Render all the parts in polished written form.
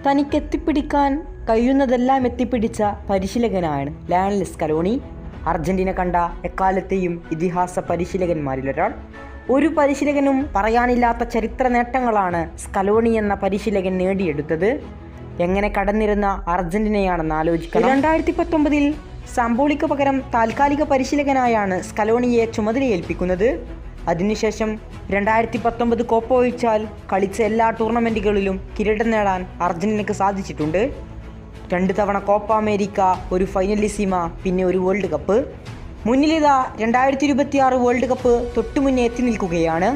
തനിക്കെത്തിപ്പിടിക്കാൻ കഴിയുന്നതെല്ലാം എത്തിപ്പിടിച്ച പരിശീലകനാണ് Lionel Scaloni. Argentina കണ്ട എക്കാലത്തെയും ഇതിഹാസ പരിശീലകന്മാരിലൊരാൾ. ഒരു പരിശീലകനും പറയാനില്ലാത്ത ചരിത്ര നേട്ടങ്ങളാണ് സ്കലോണി എന്ന പരിശീലകൻ നേടിയെടുത്തത്. എങ്ങനെ കടന്നിരുന്ന അർജന്റീനയാണെന്ന് ആലോചിക്കണം. 2019 സാംബോളിക്ക് പകരം താൽക്കാലിക പരിശീലകനായാണ് സ്കലോണിയെ ചുമതലയേൽപ്പിക്കുന്നത്. അതിനുശേഷം 2019 കോപ്പ ഒഴിച്ചാൽ കളിച്ച എല്ലാ ടൂർണമെൻറ്റുകളിലും കിരീടം നേടാൻ അർജന്റീനയ്ക്ക് സാധിച്ചിട്ടുണ്ട്. 2 തവണ കോപ്പ അമേരിക്ക, ഒരു ഫൈനലിസിമ, പിന്നെ ഒരു വേൾഡ് കപ്പ്. മുന്നിലിതാ 2026 വേൾഡ് കപ്പ് തൊട്ടുമുന്നേ എത്തി നിൽക്കുകയാണ്.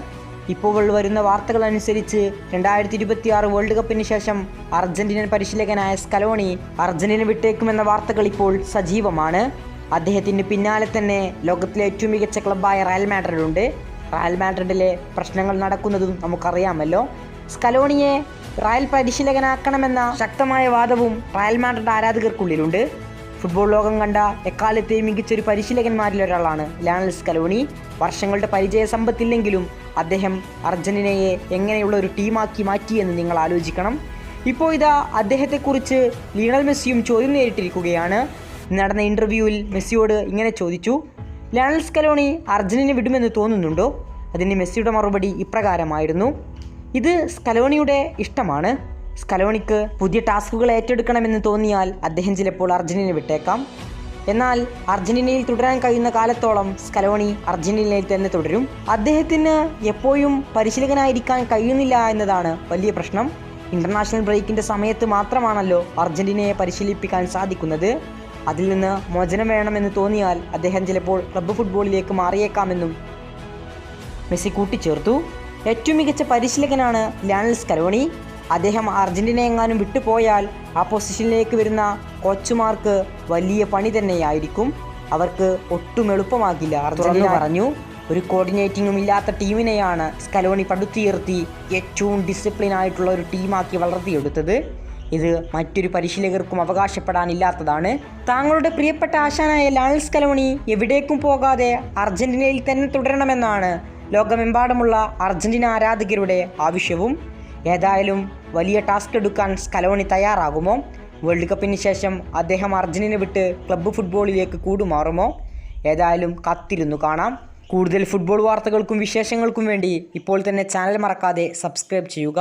ഇപ്പോൾ വരുന്ന വാർത്തകൾ അനുസരിച്ച് 2026 വേൾഡ് കപ്പിന് ശേഷം അർജന്റീനൻ പരിശീലകനായ സ്കലോണി അർജന്റീന വിട്ടേക്കുമെന്ന വാർത്തകൾ ഇപ്പോൾ സജീവമാണ്. അദ്ദേഹത്തിന് പിന്നാലെ തന്നെ ലോകത്തിലെ ഏറ്റവും മികച്ച ക്ലബ്ബായ റയൽ മാഡ്രിഡ് ഉണ്ട്. റയൽ മാഡ്രിഡിലെ പ്രശ്നങ്ങൾ നടക്കുന്നതും നമുക്കറിയാമല്ലോ. സ്കലോണിയെ റയൽ പരിശീലകനാക്കണമെന്ന ശക്തമായ വാദവും റയൽ മാഡ്രിഡ് ആരാധകർക്കുള്ളിലുണ്ട്. ഫുട്ബോൾ ലോകം കണ്ട എക്കാലത്തെയും മികച്ചൊരു പരിശീലകന്മാരിലൊരാളാണ് ലയണൽ സ്കലോണി. വർഷങ്ങളുടെ പരിചയ സമ്പത്തില്ലെങ്കിലും അദ്ദേഹം അർജന്റീനയെ എങ്ങനെയുള്ള ഒരു ടീമാക്കി മാറ്റിയെന്ന് നിങ്ങൾ ആലോചിക്കണം. ഇപ്പോൾ ഇതാ അദ്ദേഹത്തെക്കുറിച്ച് ലിയണൽ മെസ്സിയും ചോദ്യം നേരിട്ടിരിക്കുകയാണ്. നടന്ന ഇൻ്റർവ്യൂവിൽ മെസ്സിയോട് ഇങ്ങനെ ചോദിച്ചു: ലയണൽ സ്കലോണി അർജന്റീന വിടുമെന്ന് തോന്നുന്നുണ്ടോ? അതിന് മെസ്സിയുടെ മറുപടി ഇപ്രകാരമായിരുന്നു: ഇത് സ്കലോണിയുടെ ഇഷ്ടമാണ്. സ്കലോണിക്ക് പുതിയ ടാസ്കുകൾ ഏറ്റെടുക്കണമെന്ന് തോന്നിയാൽ അദ്ദേഹം ചിലപ്പോൾ അർജന്റീന വിട്ടേക്കാം. എന്നാൽ അർജന്റീനയിൽ തുടരാൻ കഴിയുന്ന കാലത്തോളം സ്കലോണി അർജന്റീനയിൽ തന്നെ തുടരും. അദ്ദേഹത്തിന് എപ്പോഴും പരിശീലകനായിരിക്കാൻ കഴിയുന്നില്ല എന്നതാണ് വലിയ പ്രശ്നം. ഇൻ്റർനാഷണൽ ബ്രേക്കിൻ്റെ സമയത്ത് മാത്രമാണല്ലോ അർജന്റീനയെ പരിശീലിപ്പിക്കാൻ സാധിക്കുന്നത്. അതിൽ നിന്ന് മോചനം വേണമെന്ന് തോന്നിയാൽ അദ്ദേഹം ചിലപ്പോൾ ക്ലബ്ബ് ഫുട്ബോളിലേക്ക് മാറിയേക്കാമെന്നും മെസ്സി കൂട്ടിച്ചേർത്തു. ഏറ്റവും മികച്ച പരിശീലകനാണ് ലയണൽ സ്കലോണി. അദ്ദേഹം അർജന്റീന എങ്ങാനും വിട്ടുപോയാൽ ആ പൊസിഷനിലേക്ക് വരുന്ന കോച്ചുമാർക്ക് വലിയ പണി തന്നെയായിരിക്കും. അവർക്ക് ഒട്ടും എളുപ്പമാകില്ല. അർജന്റീന പറഞ്ഞു, ഒരു കോർഡിനേറ്റിങ്ങും ഇല്ലാത്ത ടീമിനെയാണ് സ്കലോണി പടുത്തുയർത്തി ഏറ്റവും ഡിസിപ്ലിൻ ആയിട്ടുള്ള ഒരു ടീമാക്കി വളർത്തിയെടുത്തത്. ഇത് മറ്റൊരു പരിശീലകർക്കും അവകാശപ്പെടാനില്ലാത്തതാണ്. താങ്കളുടെ പ്രിയപ്പെട്ട ആശാനായ ലയണൽ സ്കലോണി എവിടേക്കും പോകാതെ അർജന്റീനയിൽ തന്നെ തുടരണമെന്നാണ് ലോകമെമ്പാടുമുള്ള അർജന്റീന ആരാധകരുടെ ആവശ്യവും. ഏതായാലും വലിയ ടാസ്ക് എടുക്കാൻ സ്കലോണി തയ്യാറാകുമോ? വേൾഡ് കപ്പിന് ശേഷം അദ്ദേഹം അർജന്റീന വിട്ട് ക്ലബ്ബ് ഫുട്ബോളിലേക്ക് കൂടുമാറുമോ? ഏതായാലും കാത്തിരുന്നു കാണാം. കൂടുതൽ ഫുട്ബോൾ വാർത്തകൾക്കും വിശേഷങ്ങൾക്കും വേണ്ടി ഇപ്പോൾ തന്നെ ചാനൽ മറക്കാതെ സബ്സ്ക്രൈബ് ചെയ്യുക.